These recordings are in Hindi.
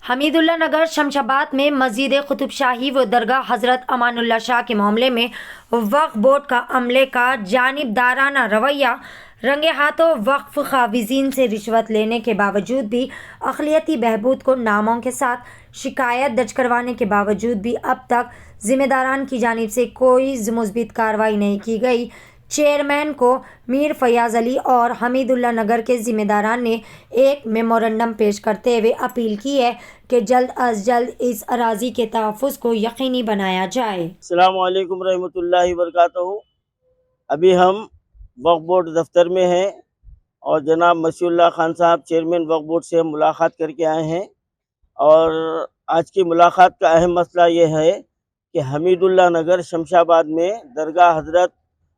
हमीदुल्ला नगर शमशाबाद में मस्जिद कुतुब शाही व दरगाह हज़रत अमानुल्लाह शाह के मामले में वक्फ बोर्ड का अमले का जानिबदाराना रवैया, रंगे हाथों वक्फ काविज़ीन से रिश्वत लेने के बावजूद भी, अक़लियती बहबूद को नामों के साथ शिकायत दर्ज करवाने के बावजूद भी अब तक ज़िम्मेदारान की जानिब से कोई मुस्बित कार्रवाई नहीं की गई। चेयरमैन को मीर फयाज़ अली और हमीदुल्ला नगर के ज़िम्मेदारान ने एक मेमोरेंडम पेश करते हुए अपील की है कि जल्द अज जल्द इस अराज़ी के तहफ़्फ़ुज़ को यकीनी बनाया जाए। अस्सलामु अलैकुम रहमतुल्लाहि वबरकातुहू। अभी हम वक्फ बोर्ड दफ्तर में हैं और जनाब मशीउल्लाह खान साहब चेयरमैन वक्फ बोर्ड से हम मुलाकात करके आए हैं। और आज की मुलाकात का अहम मसला ये है कि हमीदुल्ला नगर शमशाबाद में दरगाह हज़रत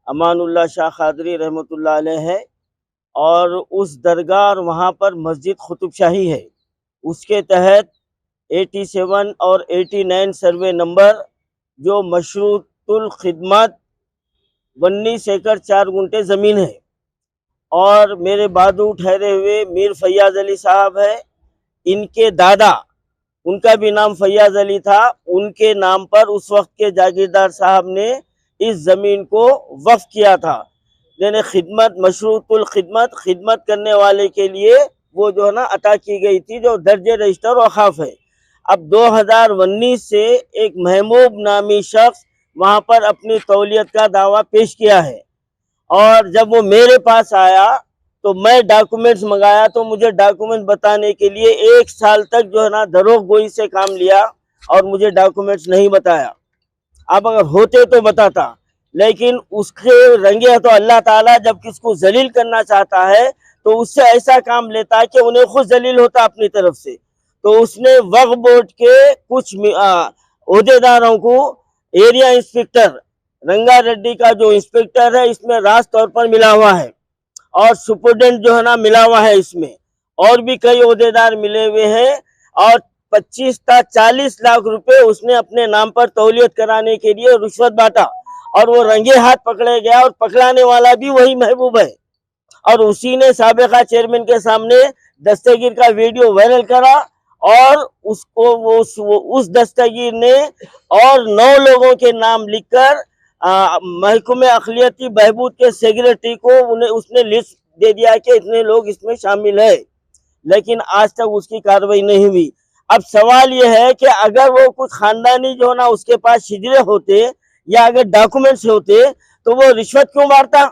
अमानुल्लाह शाह क़ादरी रहमतुल्लाह अलैह है और उस दरगाह और वहाँ पर मस्जिद कुतुब शाही है। उसके तहत 87 और 89 सर्वे नंबर जो मशरूतुल खिदमत 19 एकड़ 4 गुंठे ज़मीन है और मेरे बाजू ठहरे हुए मीर फयाज़ अली साहब है। इनके दादा, उनका भी नाम फयाज़ अली था, उनके नाम पर उस वक्त के जागीरदार साहब ने इस ज़मीन को वक्फ किया था। यानी खिदमत, मशरूतुल खिदमत, खिदमत करने वाले के लिए वो जो है ना अता की गई थी, जो दर्जे रजिस्टर औक़ाफ़ है। अब 2019 से एक महमूब नामी शख्स वहाँ पर अपनी तौलियत का दावा पेश किया है और जब वो मेरे पास आया तो मैं डॉक्यूमेंट्स मंगाया तो मुझे डॉक्यूमेंट्स बताने के लिए 1 साल तक जो है ना दरोगोई से काम लिया और मुझे डॉक्यूमेंट्स नहीं बताया। अब अगर होते तो बताता, लेकिन उसके रंगे तो अल्लाह ताला जब किसको जलील करना चाहता है तो उससे ऐसा काम लेता है कि उन्हें खुद जलील होता अपनी तरफ से। तो उसने वक्फ बोर्ड के कुछ ओहदेदारों को एरिया इंस्पेक्टर रंगा रेड्डी का जो इंस्पेक्टर है इसमें राज तौर पर मिला हुआ है और सुपरडेंट जो है ना मिला हुआ है, इसमें और भी कई ओहदेदार मिले हुए हैं और 25 था 40 लाख रुपए उसने अपने नाम पर तौलियत कराने के लिए रिश्वत बांटा और वो रंगे हाथ पकड़े गया और पकड़ाने वाला भी वही महबूब है और उसी ने साबिका चेयरमैन के सामने दस्तगीर का वीडियो वायरल करा और उसको उस दस्तगीर ने और 9 लोगों के नाम लिखकर महकमे अक़लियती बहबूद के सेक्रेटरी को उसने लिस्ट दे दिया कि इतने लोग इसमें शामिल है, लेकिन आज तक उसकी कार्रवाई नहीं हुई। अब सवाल यह है कि अगर वो कुछ खानदानी जो ना उसके पास शिजरे होते या अगर डॉक्यूमेंट्स होते तो वो रिश्वत क्यों मारता?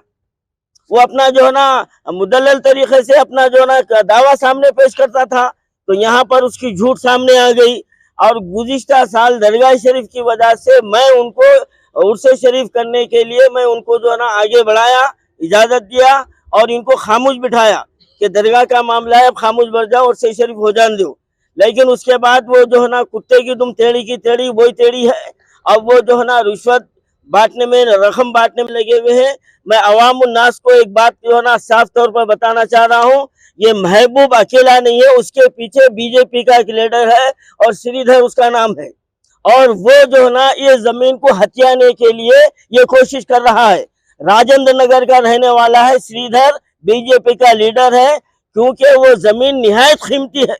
वो अपना जो है ना मुदल्लल तरीके से अपना जो ना दावा सामने पेश करता था। तो यहाँ पर उसकी झूठ सामने आ गई और गुज़िश्ता साल दरगाह शरीफ की वजह से मैं उनको उर्से शरीफ करने के लिए मैं उनको जो है ना आगे बढ़ाया, इजाज़त दिया और इनको खामोश बिठाया कि दरगाह का मामला है, अब खामोश बढ़ जाओ और उर्से शरीफ हो जान दो। लेकिन उसके बाद वो जो है ना कुत्ते की दुम टेढ़ी की टेढ़ी वही टेढ़ी है। अब वो जो है ना रिश्वत बांटने में, रकम बांटने में लगे हुए हैं। मैं अवामुन नास को एक बात जो है ना साफ तौर पर बताना चाह रहा हूँ, ये महबूब अकेला नहीं है, उसके पीछे बीजेपी का एक लीडर है और श्रीधर उसका नाम है और वो जो है ना ये जमीन को हथियाने के लिए ये कोशिश कर रहा है। राजेंद्र नगर का रहने वाला है श्रीधर, बीजेपी का लीडर है, क्योंकि वो जमीन निहायत कीमती है।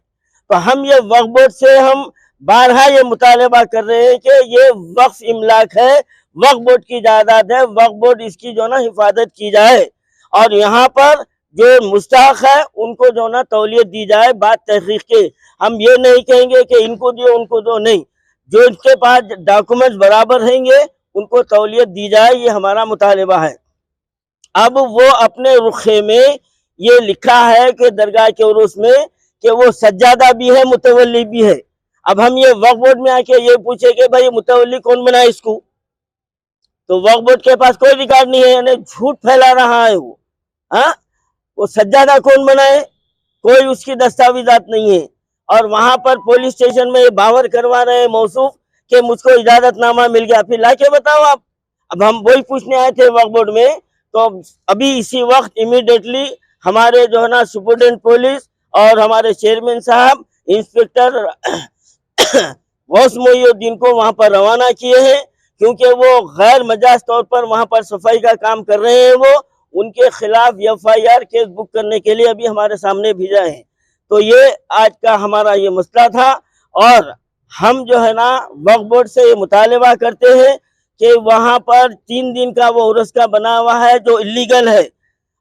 तो हम ये वक्फ बोर्ड से हम बारहा ये मुतालबा कर रहे हैं कि ये वक्फ इमलाक है, वक्फ बोर्ड की जायदाद है, वक्फ बोर्ड इसकी जो ना हिफाजत की जाए और यहाँ पर जो मुस्तहक है उनको जो ना तौलियत दी जाए। बात तहकीक के, हम ये नहीं कहेंगे कि इनको दियो उनको दो, नहीं, जो इनके पास डॉक्यूमेंट्स बराबर रहेंगे उनको तौलियत दी जाए, ये हमारा मुतालबा है। अब वो अपने रुखे में ये लिखा है कि दरगाह के उरूस में कि वो सज्जादा भी है, मुतवल्ली भी है। अब हम ये वक्फ बोर्ड में आके ये पूछे कि भाई मुतवल्ली कौन बनाए इसको, तो वक्फ बोर्ड के पास कोई रिकॉर्ड नहीं है, यानी झूठ फैला रहा है वो। हाँ, वो सज्जादा कौन बनाए, कोई उसकी दस्तावेजात नहीं है और वहां पर पुलिस स्टेशन में ये बावर करवा रहे हैं मौसूफ कि मुझको इजाजतनामा मिल गया, फिर लाके बताओ आप। अब हम वही पूछने आए थे वक्फ बोर्ड में, तो अभी इसी वक्त इमीडिएटली हमारे जो है ना सुपरडेंट पुलिस और हमारे चेयरमैन साहब इंस्पेक्टर गौस मोइनुद्दीन को वहां पर रवाना किए हैं, क्योंकि वो गैर मजाज तौर पर वहां पर सफाई का काम कर रहे हैं। वो उनके खिलाफ FIR केस बुक करने के लिए अभी हमारे सामने भेजा है। तो ये आज का हमारा ये मसला था और हम जो है ना वक्फ बोर्ड से ये मुतालबा करते हैं कि वहाँ पर 3 दिन का वो उर्स का बना हुआ है जो इलीगल है,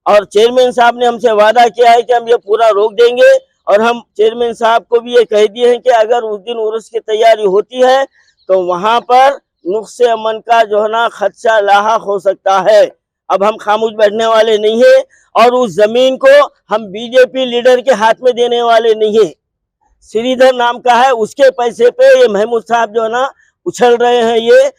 और चेयरमैन साहब ने हमसे वादा किया है कि हम ये पूरा रोक देंगे। और हम चेयरमैन साहब को भी ये कह दिए हैं कि अगर उस दिन उर्स की तैयारी होती है तो वहाँ पर नुक्से अमन का जो है ना खदशा लाहक हो सकता है। अब हम खामोश बैठने वाले नहीं है, और उस जमीन को हम बीजेपी लीडर के हाथ में देने वाले नहीं है। श्रीधर नाम का है, उसके पैसे पे ये महमूद साहब जो है ना उछल रहे हैं ये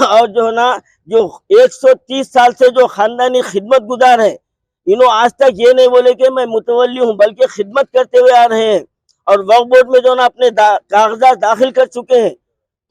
और जो है ना जो 130 साल से जो खानदानी खिदमत गुजार है, इन्हों आज तक ये नहीं बोले कि मैं मुतवल्ली हूँ, बल्कि खिदमत करते हुए आ रहे हैं और वक्फ बोर्ड में जो ना अपने कागजात दाखिल कर चुके हैं।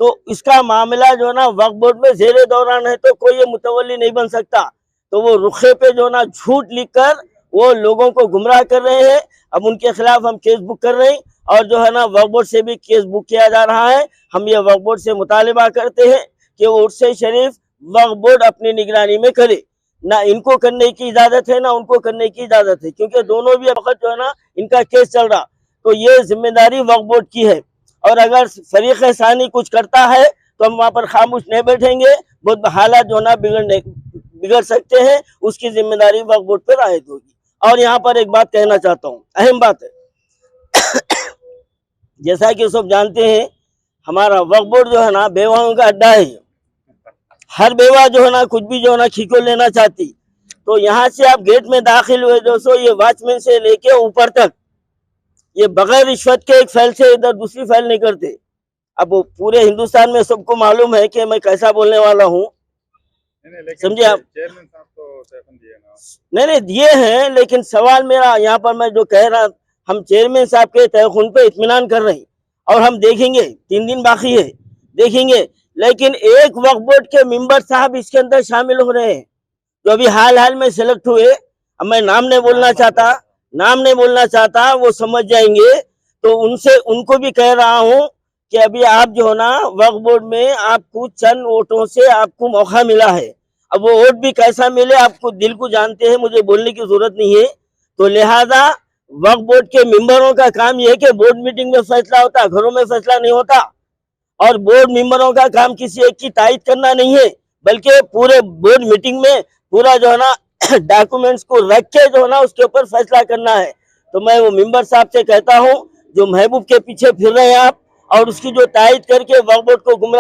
तो इसका मामला जो ना वक्फ बोर्ड में जेरे दौरान है, तो कोई ये मुतवल्ली नहीं बन सकता। तो वो रुखे पे जो ना झूठ लिखकर वो लोगों को गुमराह कर रहे हैं। अब उनके खिलाफ हम केस बुक कर रहे हैं, और जो है ना वक्फ बोर्ड से भी केस बुक किया जा रहा है। हम ये वक्फ बोर्ड से मुतालिबा करते हैं कि वो उर्स शरीफ वक्फ बोर्ड अपनी निगरानी में करे। ना इनको करने की इजाजत है, ना उनको करने की इजाजत है, क्योंकि दोनों भी वक्त जो है ना इनका केस चल रहा। तो ये जिम्मेदारी वक्फ बोर्ड की है, और अगर फरीक सानी कुछ करता है तो हम वहाँ पर खामोश नहीं बैठेंगे। बहुत हालात जो ना बिगड़ सकते हैं, उसकी जिम्मेदारी वक्फ बोर्ड पर आयद होगी। और यहाँ पर एक बात कहना चाहता हूँ, अहम बात है। जैसा कि सब जानते हैं, हमारा वक्फ बोर्ड जो है ना बेवाओं का अड्डा है। हर बेवा जो है ना कुछ भी जो है ना खींचो लेना चाहती, तो यहाँ से आप गेट में दाखिल हुए दोस्तों, ये वॉचमैन से लेके ऊपर तक ये बगैर रिश्वत के एक फाइल से इधर दूसरी फाइल नहीं करते। अब वो पूरे हिंदुस्तान में सबको मालूम है कि मैं कैसा बोलने वाला हूँ, समझे आप। चेयरमैन साहब तो तहफन दिए ना? नहीं दिए हैं, लेकिन सवाल मेरा यहाँ पर मैं जो कह रहा, हम चेयरमैन साहब के तहफुन पे इत्मीनान कर रहे हैं, और हम देखेंगे 3 दिन बाकी है, देखेंगे। लेकिन एक वक्फ बोर्ड के मेंबर साहब इसके अंदर शामिल हो रहे हैं जो अभी हाल में सेलेक्ट हुए। अब मैं नाम नहीं बोलना चाहता, वो समझ जाएंगे। तो उनसे उनको भी कह रहा हूँ कि अभी आप जो है ना वक्फ बोर्ड में आपको चंद वोटों से आपको मौका मिला है। अब वो वोट भी कैसा मिले आपको दिल को जानते हैं, मुझे बोलने की जरूरत नहीं है। तो लिहाजा वक्फ बोर्ड के मेंबरों का काम यह है कि बोर्ड मीटिंग में फैसला होता, घरों में फैसला नहीं होता। और बोर्ड मेंबरों का काम किसी एक की तायद करना नहीं है, बल्कि पूरे बोर्ड मीटिंग में पूरा जो है ना डॉक्यूमेंट्स को रख के जो है ना उसके ऊपर फैसला करना है। तो मैं वो मेंबर साहब से कहता हूँ जो महबूब के पीछे फिर रहे हैं आप, और उसकी जो तायद करके वक्फ बोर्ड को गुमराह।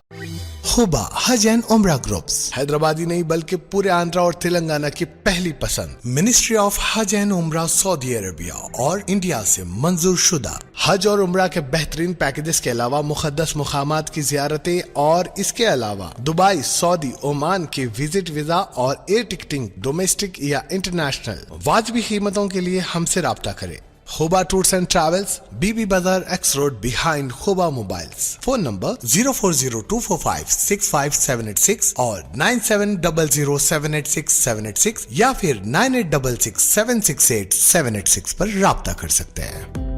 हुबा हज एंड उम्रा ग्रुप्स हैदराबादी नहीं बल्कि पूरे आंध्रा और तेलंगाना की पहली पसंद। मिनिस्ट्री ऑफ हज एंड उम्रा सऊदी अरबिया और इंडिया से मंजूर शुदा। हज और उम्रा के बेहतरीन पैकेजेस के अलावा मुकद्दस मुकामात की जियारतें, और इसके अलावा दुबई, सऊदी, ओमान के विजिट वीजा और एयर टिकटिंग डोमेस्टिक या इंटरनेशनल वाजिबी कीमतों के लिए हमसे राब्ता करें। Huba Tours and Travels, BB Bazaar X Road behind Huba Mobiles. Phone number 0402456576 और 9700786786 या फिर 9866768786 पर राब्ता कर सकते हैं।